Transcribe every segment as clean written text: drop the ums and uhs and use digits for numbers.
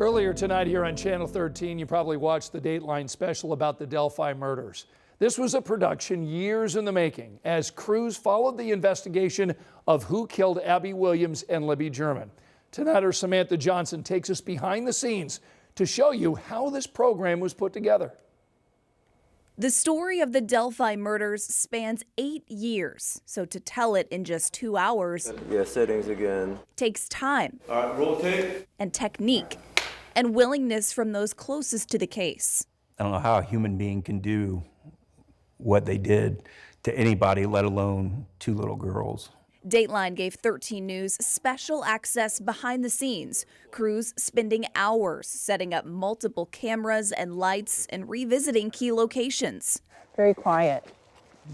Earlier tonight here on Channel 13, you probably watched the Dateline special about the Delphi murders. This was a production years in the making as crews followed the investigation of who killed Abby Williams and Libby German. Tonight, our Samantha Johnson takes us behind the scenes to show you how this program was put together. The story of the Delphi murders spans 8 years, so to tell it in just 2 hours settings again. Takes time. All right, roll tape. And technique and willingness from those closest to the case. I don't know how a human being can do what they did to anybody, let alone 2 little girls. Dateline gave 13 News special access behind the scenes, crews spending hours setting up multiple cameras and lights and revisiting key locations. Very quiet.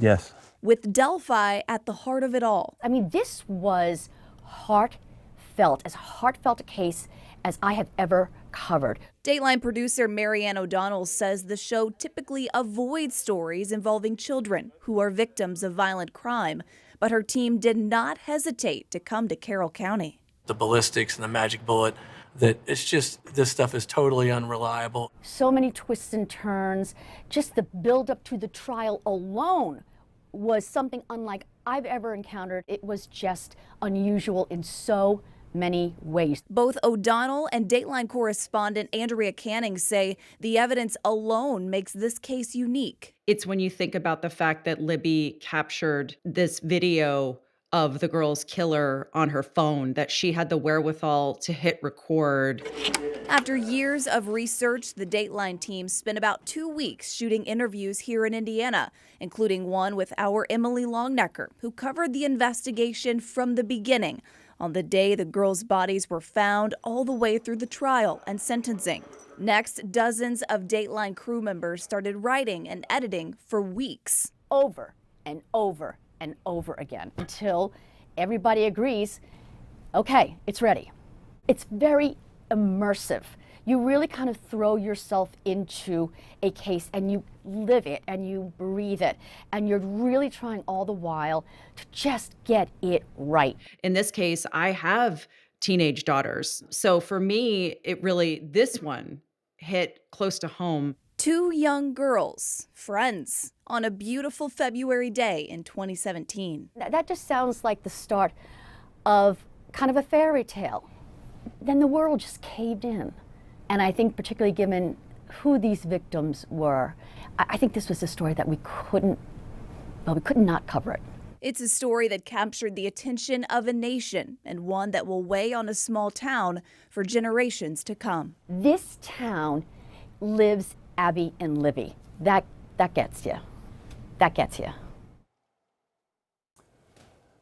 Yes. With Delphi at the heart of it all. I mean, this was heartfelt, as heartfelt a case as I have ever covered. Dateline producer Marianne O'Donnell says the show typically avoids stories involving children who are victims of violent crime, but her team did not hesitate to come to Carroll County. The ballistics and the magic bullet, that it's just, this stuff is totally unreliable. So many twists and turns. Just the build up to the trial alone was something unlike I've ever encountered. It was just unusual in so many ways. Both O'Donnell and Dateline correspondent Andrea Canning say the evidence alone makes this case unique. It's when you think about the fact that Libby captured this video of the girl's killer on her phone, that she had the wherewithal to hit record. After years of research, the Dateline team spent about 2 weeks shooting interviews here in Indiana, including one with our Emily Longnecker, who covered the investigation from the beginning, on the day the girls' bodies were found all the way through the trial and sentencing. Next, dozens of Dateline crew members started writing and editing for weeks. Over and over and over again until everybody agrees, okay, it's ready. It's very immersive. You really kind of throw yourself into a case and you live it and you breathe it, and you're really trying all the while to just get it right. In this case, I have teenage daughters. So for me, this one hit close to home. 2 young girls, friends, on a beautiful February day in 2017. That just sounds like the start of kind of a fairy tale. Then the world just caved in. And I think particularly given who these victims were, I think this was a story that we could not cover it. It's a story that captured the attention of a nation and one that will weigh on a small town for generations to come. This town lives Abby and Libby. That gets you. That gets you.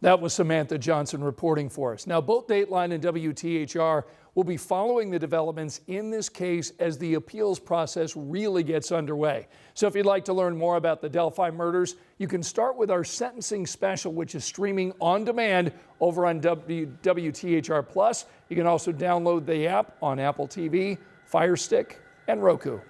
That was Samantha Johnson reporting for us. Now, both Dateline and WTHR will be following the developments in this case as the appeals process really gets underway. So if you'd like to learn more about the Delphi murders, you can start with our sentencing special, which is streaming on demand over on WTHR Plus. You can also download the app on Apple TV, Fire Stick, and Roku.